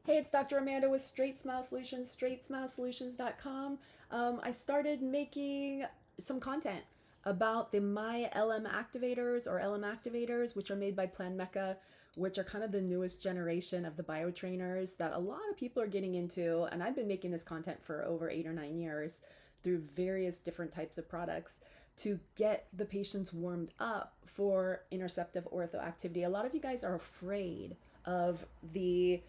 Hey, it's Dr. Amanda with Straightsmile Solutions, straightsmilesolutions.com. I started making some content about the My LM activators or LM activators, which are made by Planmeca, which are kind of the newest generation of the BioTrainers that a lot of people are getting into. And I've been making this content for over 8 or 9 years through various different types of products to get the patients warmed up for interceptive ortho activity. A lot of you guys are afraid of the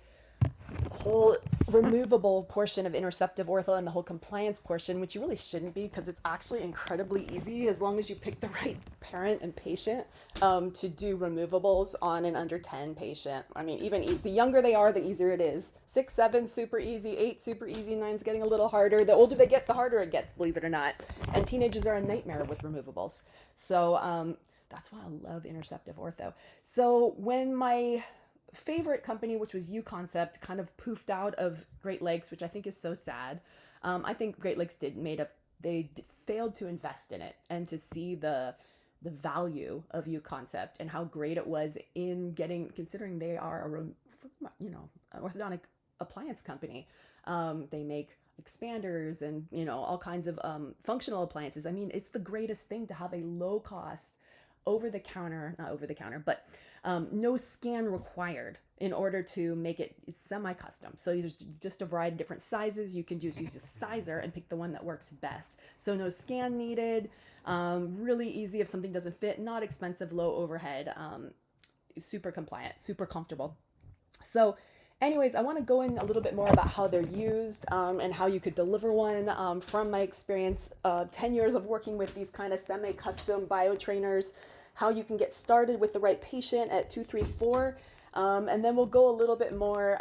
whole removable portion of interceptive ortho and the whole compliance portion, which you really shouldn't be because it's actually incredibly easy as long as you pick the right parent and patient to do removables on an under 10 patient. I mean, even the younger they are, the easier it is. 6, 7, super easy. 8, super easy. 9's getting a little harder. The older they get, the harder it gets, believe it or not. And teenagers are a nightmare with removables. So that's why I love interceptive ortho. So when my favorite company, which was UConcept, kind of poofed out of Great Lakes, which I think is so sad. I think Great Lakes failed to invest in it and to see the value of UConcept and how great it was in considering they are an orthodontic appliance company. They make expanders and all kinds of functional appliances. I mean, it's the greatest thing to have a low cost not over the counter, but no scan required in order to make it semi-custom. So there's just a variety of different sizes. You can just use a sizer and pick the one that works best. So no scan needed, really easy if something doesn't fit, not expensive, low overhead, super compliant, super comfortable. So anyways, I want to go in a little bit more about how they're used and how you could deliver one from my experience, 10 years of working with these kind of semi-custom BioTrainers, how you can get started with the right patient at 2, 3, 4. And then we'll go a little bit more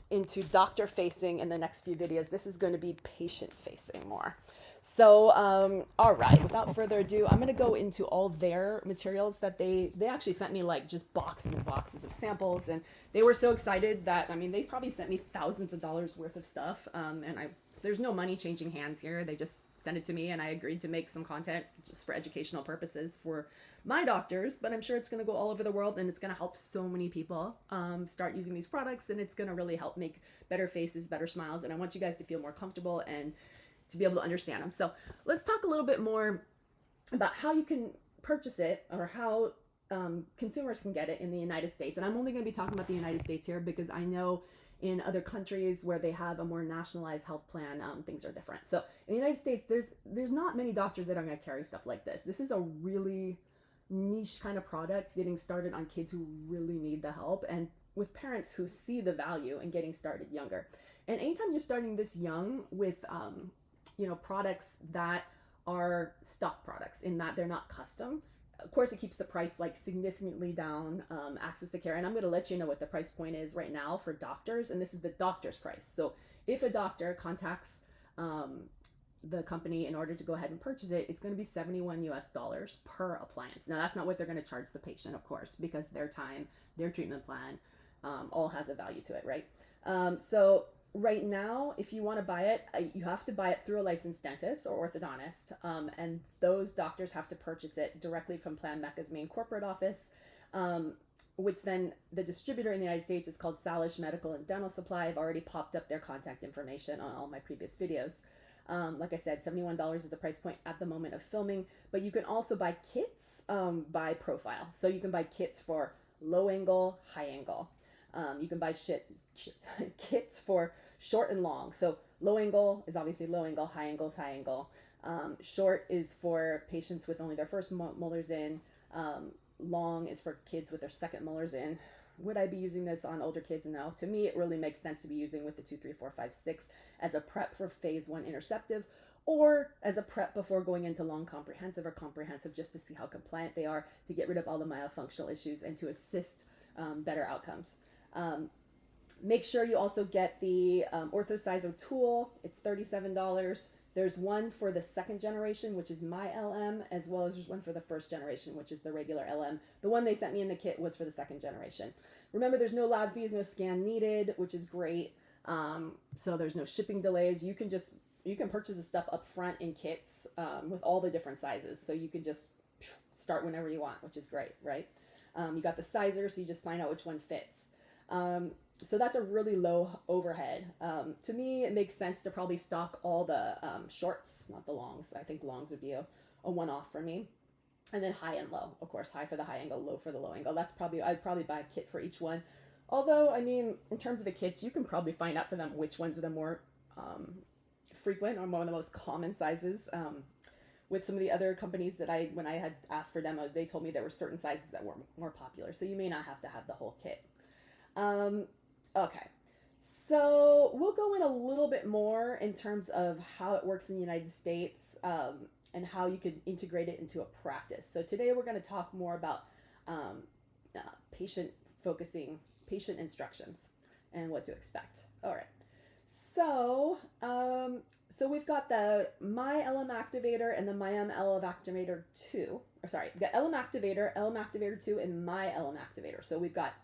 into doctor facing in the next few videos. This is going to be patient facing more. So, all right, without further ado, I'm going to go into all their materials that they actually sent me, like just boxes and boxes of samples. And they were so excited that, I mean, they probably sent me thousands of dollars worth of stuff. There's no money changing hands here. They just sent it to me and I agreed to make some content just for educational purposes for my doctors, but I'm sure it's going to go all over the world and it's going to help so many people start using these products, and it's going to really help make better faces, better smiles. And I want you guys to feel more comfortable and to be able to understand them. So let's talk a little bit more about how you can purchase it or how consumers can get it in the United States. And I'm only going to be talking about the United States here because I know in other countries where they have a more nationalized health plan, things are different. So in the United States, there's not many doctors that are going to carry stuff like this. This is a really niche kind of product getting started on kids who really need the help and with parents who see the value in getting started younger. And anytime you're starting this young with products that are stock products in that they're not custom, of course it keeps the price like significantly down, access to care. And I'm going to let you know what the price point is right now for doctors, and this is the doctor's price. So if a doctor contacts the company in order to go ahead and purchase it, it's going to be $71 US per appliance. Now that's not what they're going to charge the patient, of course, because their time, their treatment plan, all has a value to it, right? So right now, if you want to buy it, you have to buy it through a licensed dentist or orthodontist, and those doctors have to purchase it directly from Planmeca's main corporate office, which then the distributor in the United States is called Salish Medical and Dental Supply. I've already popped up their contact information on all my previous videos. Like I said, $71 is the price point at the moment of filming, but you can also buy kits by profile. So you can buy kits for low angle, high angle. You can buy kits for short and long. So low angle is obviously low angle, high angle is high angle. Short is for patients with only their first molars in. Long is for kids with their second molars in. Would I be using this on older kids? No. To me, it really makes sense to be using with the 2, 3, 4, 5, 6 as a prep for phase 1 interceptive, or as a prep before going into long comprehensive or comprehensive, just to see how compliant they are, to get rid of all the myofunctional issues and to assist better outcomes. Make sure you also get the Orthosizer tool. It's $37. There's one for the second generation, which is my LM, as well as there's one for the first generation, which is the regular LM. The one they sent me in the kit was for the second generation. Remember, there's no lab fees, no scan needed, which is great. So there's no shipping delays. You can purchase the stuff up front in kits with all the different sizes. So you can just start whenever you want, which is great, right? You got the sizer, so you just find out which one fits. So that's a really low overhead. To me, it makes sense to probably stock all the shorts, not the longs. I think longs would be a one-off for me. And then high and low, of course, high for the high angle, low for the low angle. That's probably, I'd probably buy a kit for each one. Although, I mean, in terms of the kits, you can probably find out for them which ones are the more frequent or one of the most common sizes. With some of the other companies that when I had asked for demos, they told me there were certain sizes that were more popular. So you may not have to have the whole kit. Okay, so we'll go in a little bit more in terms of how it works in the United States and how you could integrate it into a practice. So today we're going to talk more about patient focusing, patient instructions, and what to expect. All right. So, so we've got the My LM Activator and the My LM Activator 2. Or sorry, the LM Activator 2, and My LM Activator. So we've got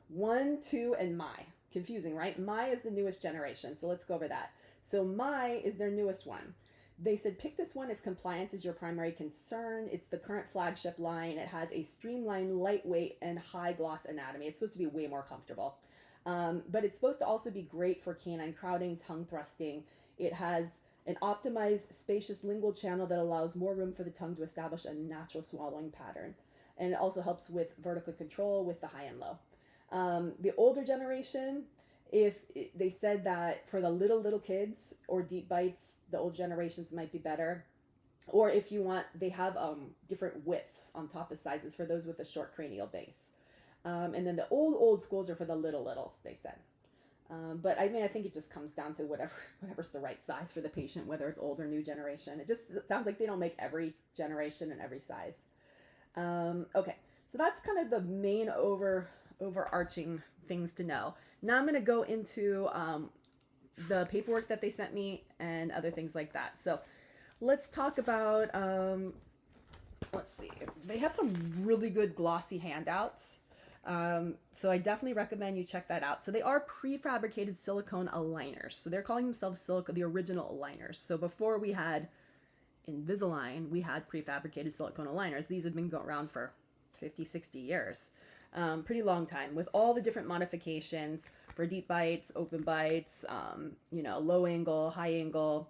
1, 2, and My. Confusing, right? My is the newest generation, so let's go over that. So My is their newest one. They said pick this one if compliance is your primary concern. It's the current flagship line. It has a streamlined, lightweight, and high gloss anatomy. It's supposed to be way more comfortable. But it's supposed to also be great for canine crowding, tongue thrusting. It has an optimized spacious lingual channel that allows more room for the tongue to establish a natural swallowing pattern. And it also helps with vertical control with the high and low. The older generation, they said that for the little kids or deep bites, the old generations might be better. Or if you want, they have different widths on top of sizes for those with a short cranial base. And then the old schools are for the littles, they said. But I mean, I think it just comes down to whatever's the right size for the patient, whether it's old or new generation. It sounds like they don't make every generation and every size. Okay, so that's kind of the main overarching things to know. Now I'm going to go into the paperwork that they sent me and other things like that. So let's talk about, let's see, they have some really good glossy handouts. So I definitely recommend you check that out. So they are prefabricated silicone aligners. So they're calling themselves the original aligners. So before we had Invisalign, we had prefabricated silicone aligners. These have been going around for 50, 60 years. Pretty long time, with all the different modifications for deep bites, open bites, low angle, high angle,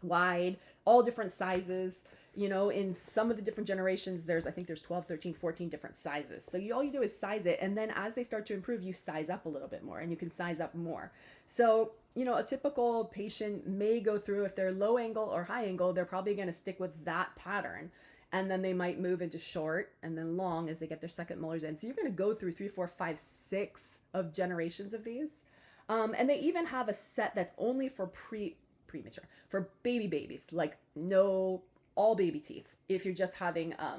wide, all different sizes. In some of the different generations, I think there's 12, 13, 14 different sizes. So all you do is size it. And then as they start to improve, you size up a little bit more and you can size up more. So, a typical patient may go through, if they're low angle or high angle, they're probably going to stick with that pattern. And then they might move into short and then long as they get their second molars in. So you're going to go through 3, 4, 5, 6 of generations of these. And they even have a set that's only for premature, for babies, like all baby teeth. If you're just having a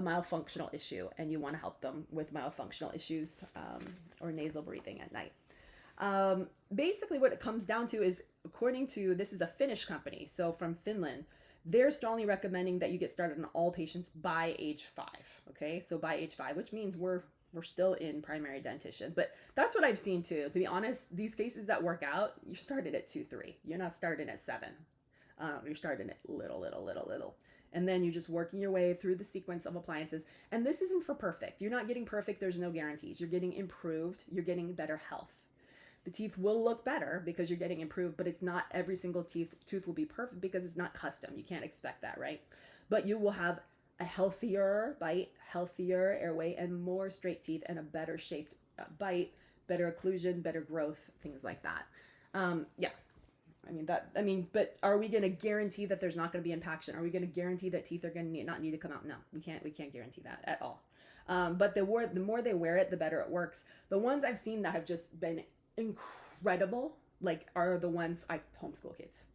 myofunctional issue and you want to help them with myofunctional issues or nasal breathing at night. Basically what it comes down to is, this is a Finnish company, so from Finland, they're strongly recommending that you get started on all patients by age 5. Okay, so by age 5, which means we're still in primary dentition. But that's what I've seen too. To be honest, these cases that work out, you're started at 2, 3. You're not starting at 7. You're starting at little. And then you're just working your way through the sequence of appliances. And this isn't for perfect. You're not getting perfect. There's no guarantees. You're getting improved. You're getting better health. The teeth will look better because you're getting improved, but it's not every single tooth will be perfect because it's not custom. You can't expect that, right? But you will have a healthier bite, healthier airway, and more straight teeth and a better shaped bite, better occlusion, better growth, things like that. Yeah. But are we going to guarantee that there's not going to be impaction? Are we going to guarantee that teeth are going to not need to come out? No, we can't guarantee that at all. But the more they wear it, the better it works. The ones I've seen that have just been incredible, are the ones I homeschool kids.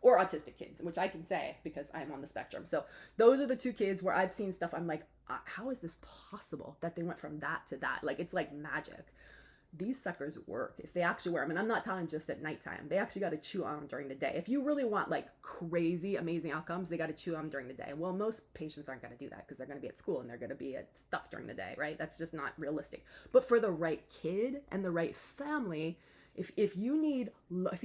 Or autistic kids, which I can say because I'm on the spectrum. So those are the 2 kids where I've seen stuff. I'm like, how is this possible that they went from that to that? It's like magic. These suckers work if they actually wear them. And I'm not talking just at nighttime. They actually got to chew on them during the day. If you really want crazy, amazing outcomes, they got to chew on them during the day. Well, most patients aren't going to do that because they're going to be at school and they're going to be at stuff during the day, right? That's just not realistic. But for the right kid and the right family, if you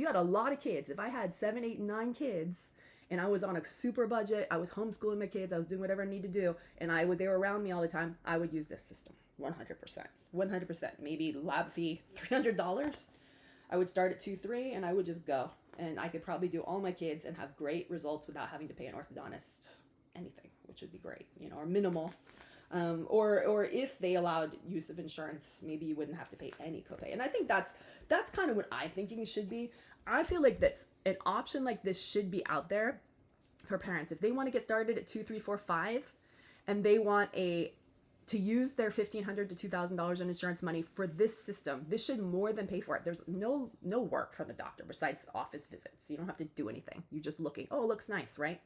had a lot of kids, if I had 7, 8, 9 kids and I was on a super budget, I was homeschooling my kids, I was doing whatever I need to do, and they were around me all the time, I would use this system. 100%. 100%. Maybe lab fee $300. I would start at 2-3 and I would just go. And I could probably do all my kids and have great results without having to pay an orthodontist anything, which would be great, you know, or minimal. Or if they allowed use of insurance, maybe you wouldn't have to pay any copay. And I think that's kind of what I'm thinking it should be. I feel like that's an option like this should be out there for parents. If they want to get started at 2, 3, 4, 5, and they want to use their $1,500 to $2,000 in insurance money for this system, this should more than pay for it. There's no work from the doctor besides office visits. You don't have to do anything. You're just looking, oh, it looks nice, right?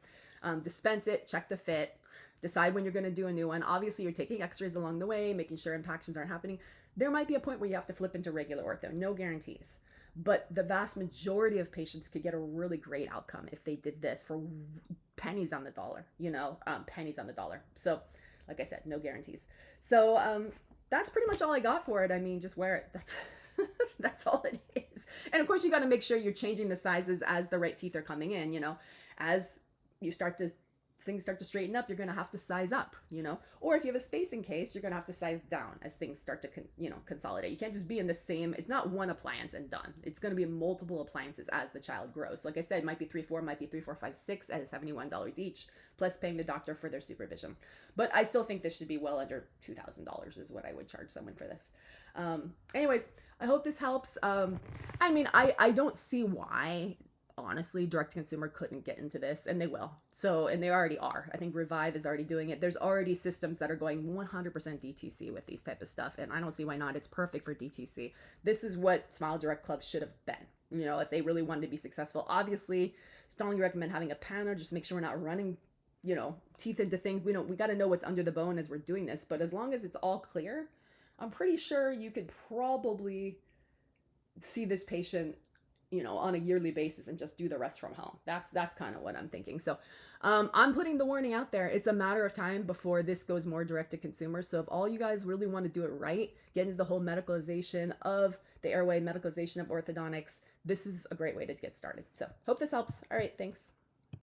Dispense it, check the fit, decide when you're going to do a new one. Obviously, you're taking x-rays along the way, making sure impactions aren't happening. There might be a point where you have to flip into regular ortho, no guarantees. But the vast majority of patients could get a really great outcome if they did this for pennies on the dollar, you know, pennies on the dollar. So like I said, no guarantees. So that's pretty much all I got for it. I mean, just wear it. That's all it is. And of course, you got to make sure you're changing the sizes as the right teeth are coming in, you know, as you things start to straighten up, you're going to have to size up, you know, or if you have a spacing case, you're going to have to size down as things start to, consolidate. You can't just be in the same, it's not one appliance and done. It's going to be multiple appliances as the child grows. Like I said, it might be 3, 4, might be 3, 4, 5, 6 at $71 each, plus paying the doctor for their supervision. But I still think this should be well under $2,000 is what I would charge someone for this. Anyways, I hope this helps. I mean, I don't see why, honestly, direct to consumer couldn't get into this, and they will. So, and they already are. I think Revive is already doing it. There's already systems that are going 100% DTC with these type of stuff, and I don't see why not. It's perfect for DTC. This is what SmileDirectClub should have been, you know, if they really wanted to be successful. Obviously, strongly recommend having a panel, just make sure we're not running, you know, teeth into things. We got to know what's under the bone as we're doing this, but as long as it's all clear, I'm pretty sure you could probably see this patient, you know, on a yearly basis and just do the rest from home. That's kind of what I'm thinking. So I'm putting the warning out there. It's a matter of time before this goes more direct to consumer. So if all you guys really want to do it right, get into the whole medicalization of the airway, medicalization of orthodontics, this is a great way to get started. So hope this helps. All right, thanks.